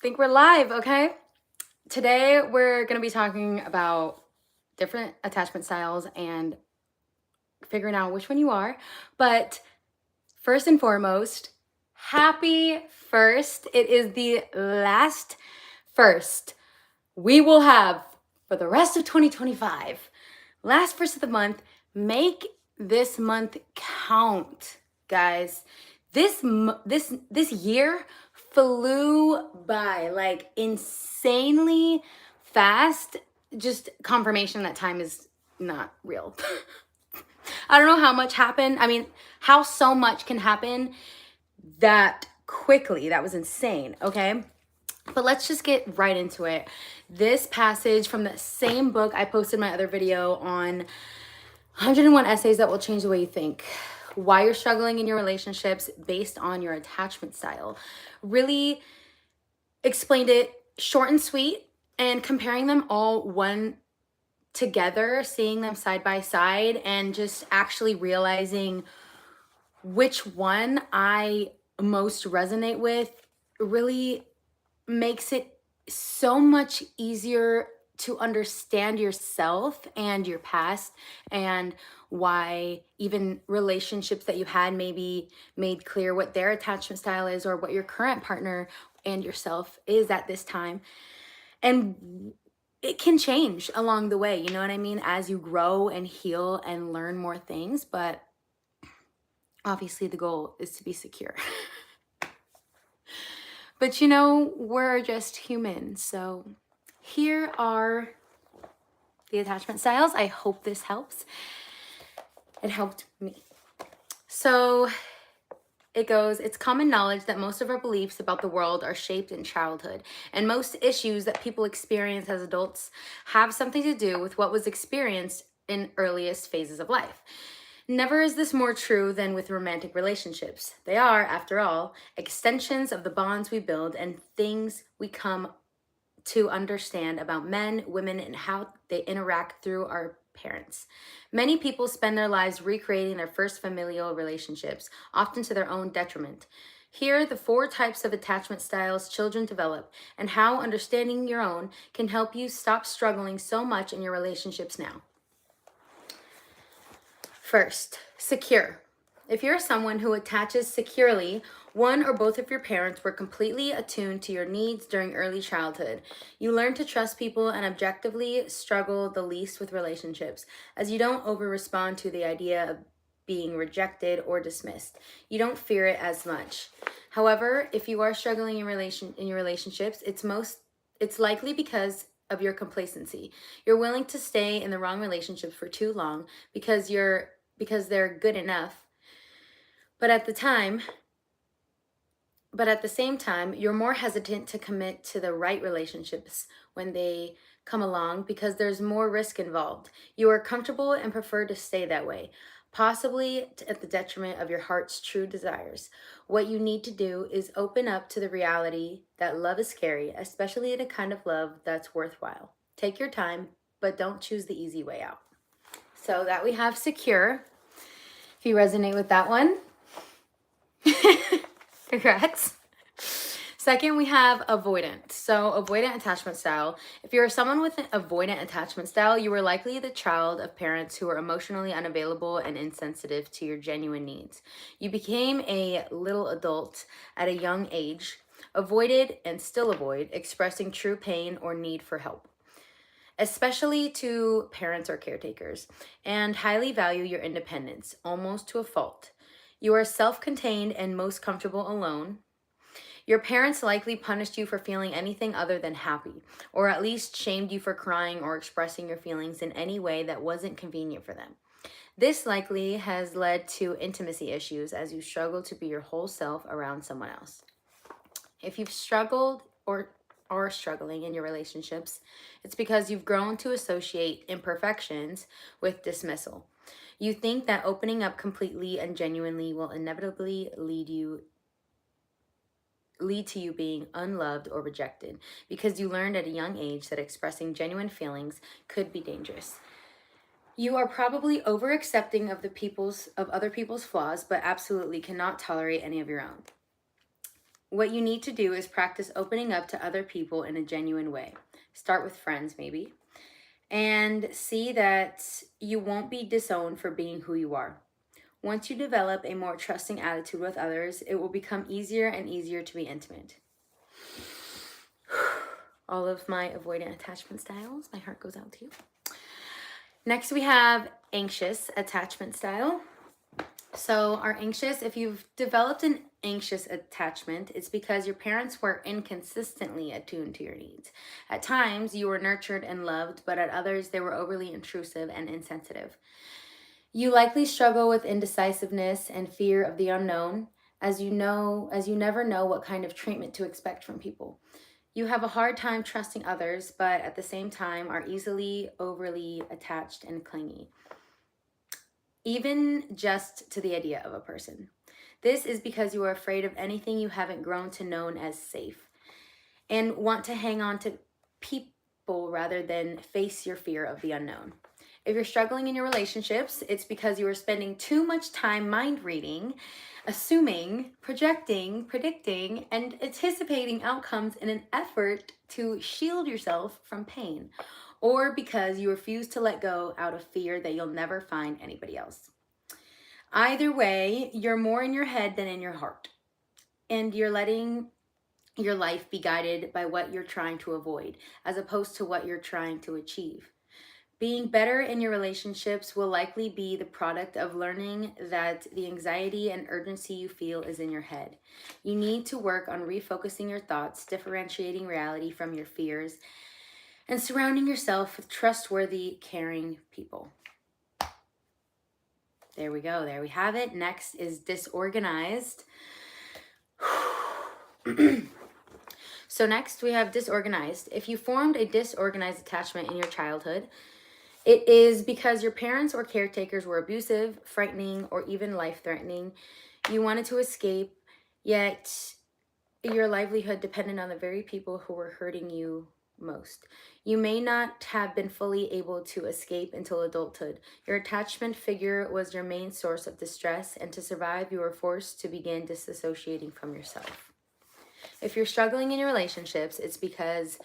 Think we're live, okay? Today we're going to be talking about different attachment styles and figuring out which one you are. But first and foremost, happy first. It is the last first we will have for the rest of 2025. Last first of the month. Make this month count, guys. This year flew by like insanely fast. Just confirmation that time is not real. I don't know how much happened. I mean, how so much can happen that quickly. That was insane, okay? But let's just get right into it. This passage from the same book, I posted my other video on 101 essays that will change the way you think. Why you're struggling in your relationships based on your attachment style. Really explained it short and sweet, and comparing them all one together, seeing them side by side, and just actually realizing which one I most resonate with really makes it so much easier to understand yourself and your past, and why even relationships that you had maybe made clear what their attachment style is, or what your current partner and yourself is at this time. And it can change along the way, you know what I mean, as you grow and heal and learn more things. But obviously the goal is to be secure. But you know, we're just humans. So here are the attachment styles. I hope this helps. It helped me. So it goes, it's common knowledge that most of our beliefs about the world are shaped in childhood, and most issues that people experience as adults have something to do with what was experienced in earliest phases of life. Never is this more true than with romantic relationships. They are, after all, extensions of the bonds we build and things we come to understand about men, women, and how they interact through our parents. Many people spend their lives recreating their first familial relationships, often to their own detriment. Here are the 4 types of attachment styles children develop, and how understanding your own can help you stop struggling so much in your relationships now. First, secure. If you're someone who attaches securely, one or both of your parents were completely attuned to your needs during early childhood. You learn to trust people and objectively struggle the least with relationships, as you don't over-respond to the idea of being rejected or dismissed. You don't fear it as much. However, if you are struggling in your relationships, it's likely because of your complacency. You're willing to stay in the wrong relationships for too long because they're good enough. But at the same time, you're more hesitant to commit to the right relationships when they come along because there's more risk involved. You are comfortable and prefer to stay that way, possibly at the detriment of your heart's true desires. What you need to do is open up to the reality that love is scary, especially the kind of love that's worthwhile. Take your time, but don't choose the easy way out. So that we have secure. If you resonate with that one, congrats. Second, we have avoidant. So avoidant attachment style. If you're someone with an avoidant attachment style, you were likely the child of parents who were emotionally unavailable and insensitive to your genuine needs. You became a little adult at a young age, avoided and still avoid expressing true pain or need for help, especially to parents or caretakers, and highly value your independence, almost to a fault. You are self-contained and most comfortable alone. Your parents likely punished you for feeling anything other than happy, or at least shamed you for crying or expressing your feelings in any way that wasn't convenient for them. This likely has led to intimacy issues as you struggle to be your whole self around someone else. If you've struggled or are struggling in your relationships, it's because you've grown to associate imperfections with dismissal. You think that opening up completely and genuinely will inevitably lead to you being unloved or rejected, because you learned at a young age that expressing genuine feelings could be dangerous. You are probably over-accepting of other people's flaws, but absolutely cannot tolerate any of your own. What you need to do is practice opening up to other people in a genuine way. Start with friends, maybe, and see that you won't be disowned for being who you are. Once you develop a more trusting attitude with others, it will become easier and easier to be intimate. All of my avoidant attachment styles, my heart goes out to you. Next, we have anxious attachment style. So, our anxious, if you've developed an anxious attachment, it's because your parents were inconsistently attuned to your needs. At times, you were nurtured and loved, but at others, they were overly intrusive and insensitive. You likely struggle with indecisiveness and fear of the unknown, as you never know what kind of treatment to expect from people. You have a hard time trusting others, but at the same time are easily overly attached and clingy, even just to the idea of a person. This is because you are afraid of anything you haven't grown to know as safe and want to hang on to people rather than face your fear of the unknown. If you're struggling in your relationships, it's because you are spending too much time mind reading, assuming, projecting, predicting, and anticipating outcomes in an effort to shield yourself from pain, or because you refuse to let go out of fear that you'll never find anybody else. Either way, you're more in your head than in your heart, and you're letting your life be guided by what you're trying to avoid as opposed to what you're trying to achieve. Being better in your relationships will likely be the product of learning that the anxiety and urgency you feel is in your head. You need to work on refocusing your thoughts, differentiating reality from your fears, and surrounding yourself with trustworthy, caring people. There we go. There we have it. Next is disorganized. So next we have disorganized. If you formed a disorganized attachment in your childhood, it is because your parents or caretakers were abusive, frightening, or even life-threatening. You wanted to escape, yet your livelihood depended on the very people who were hurting you most. You may not have been fully able to escape until adulthood. Your attachment figure was your main source of distress, and to survive, you were forced to begin disassociating from yourself. If you're struggling in your relationships, it's because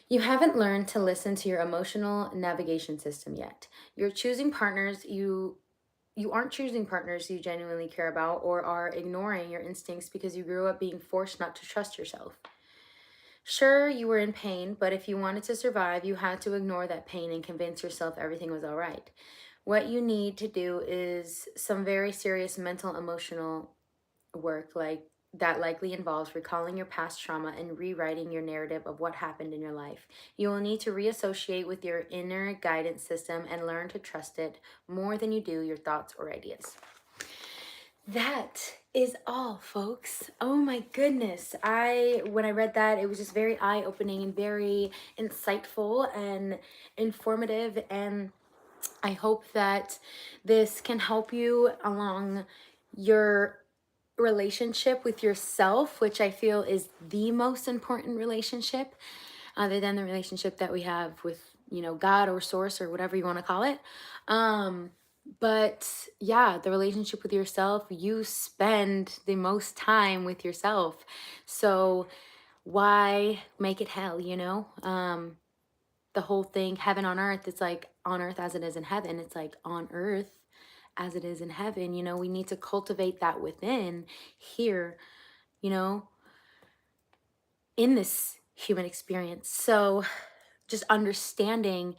you haven't learned to listen to your emotional navigation system yet. You're choosing partners you aren't choosing partners you genuinely care about, or are ignoring your instincts because you grew up being forced not to trust yourself. Sure, you were in pain, but if you wanted to survive, you had to ignore that pain and convince yourself everything was all right. What you need to do is some very serious mental emotional work, like that likely involves recalling your past trauma and rewriting your narrative of what happened in your life. You will need to reassociate with your inner guidance system and learn to trust it more than you do your thoughts or ideas. That is all, folks. Oh my goodness. When I read that, it was just very eye-opening and very insightful and informative, and I hope that this can help you along your relationship with yourself, which I feel is the most important relationship, other than the relationship that we have with, God or source or whatever you want to call it. But yeah, the relationship with yourself, you spend the most time with yourself. So why make it hell, the whole thing, heaven on earth, it's like on earth as it is in heaven. It's like on earth as it is in heaven. We need to cultivate that within here, you know, in this human experience. So just understanding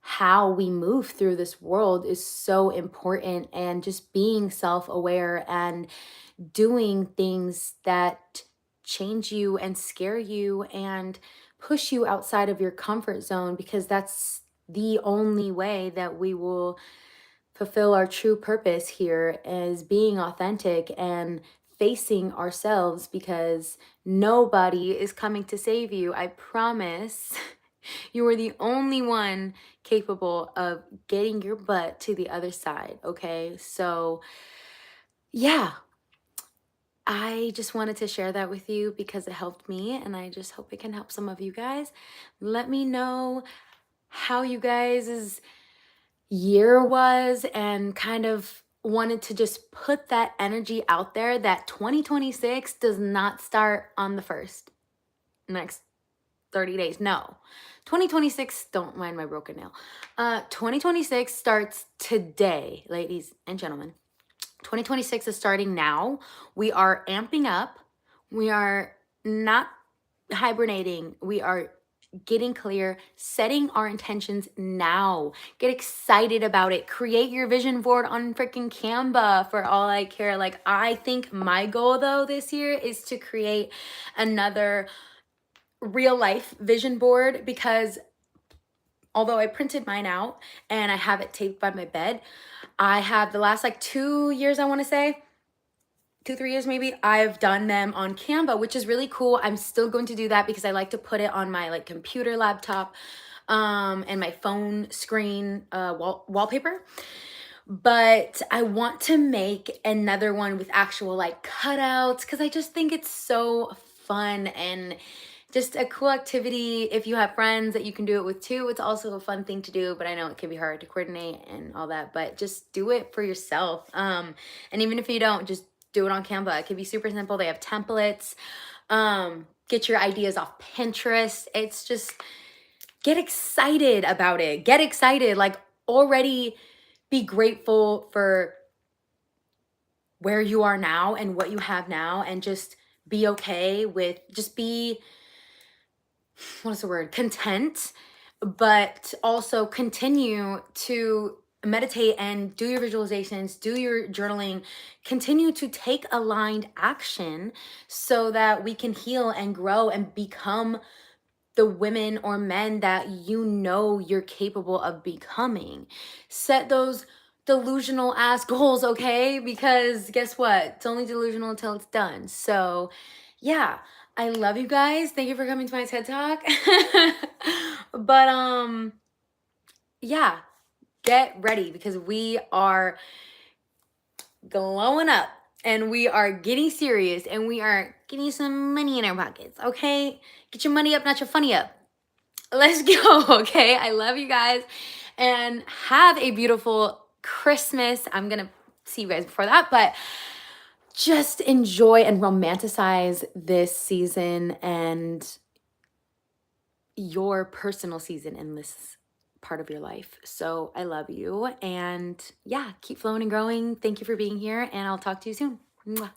how we move through this world is so important, and just being self-aware and doing things that change you and scare you and push you outside of your comfort zone, because that's the only way that we will fulfill our true purpose here, is being authentic and facing ourselves, because nobody is coming to save you. I promise. You are the only one capable of getting your butt to the other side, okay? So, yeah, I just wanted to share that with you because it helped me, and I just hope it can help some of you guys. Let me know how you guys' year was, and kind of wanted to just put that energy out there that 2026 does not start on the first next 30 days. No. 2026, don't mind my broken nail. 2026 starts today, ladies and gentlemen. 2026 is starting now. We are amping up. We are not hibernating. We are getting clear, setting our intentions now. Get excited about it. Create your vision board on freaking Canva for all I care. Like, I think my goal though this year is to create another real life vision board, because although I printed mine out and I have it taped by my bed, I have the last like 2 years, I want to say, 2, 3 years maybe, I've done them on Canva, which is really cool. I'm still going to do that because I like to put it on my like computer laptop and my phone screen wallpaper. But I want to make another one with actual like cutouts, because I just think it's so fun and just a cool activity. If you have friends that you can do it with too, it's also a fun thing to do, but I know it can be hard to coordinate and all that, but just do it for yourself. And even if you don't, just do it on Canva. It can be super simple. They have templates. Get your ideas off Pinterest. It's just, get excited about it. Get excited. Like, already be grateful for where you are now and what you have now, and just be okay with, just be, what's the word, content, but also continue to meditate and do your visualizations, do your journaling, continue to take aligned action so that we can heal and grow and become the women or men that you know you're capable of becoming. Set those delusional ass goals, okay? Because guess what? It's only delusional until it's done. So, yeah, I love you guys. Thank you for coming to my TED Talk. But yeah, get ready because we are glowing up and we are getting serious and we are getting some money in our pockets, okay? Get your money up, not your funny up. Let's go, okay? I love you guys and have a beautiful Christmas. I'm gonna see you guys before that, but just enjoy and romanticize this season and your personal season in this part of your life. So I love you, and yeah, keep flowing and growing. Thank you for being here, and I'll talk to you soon. Mwah.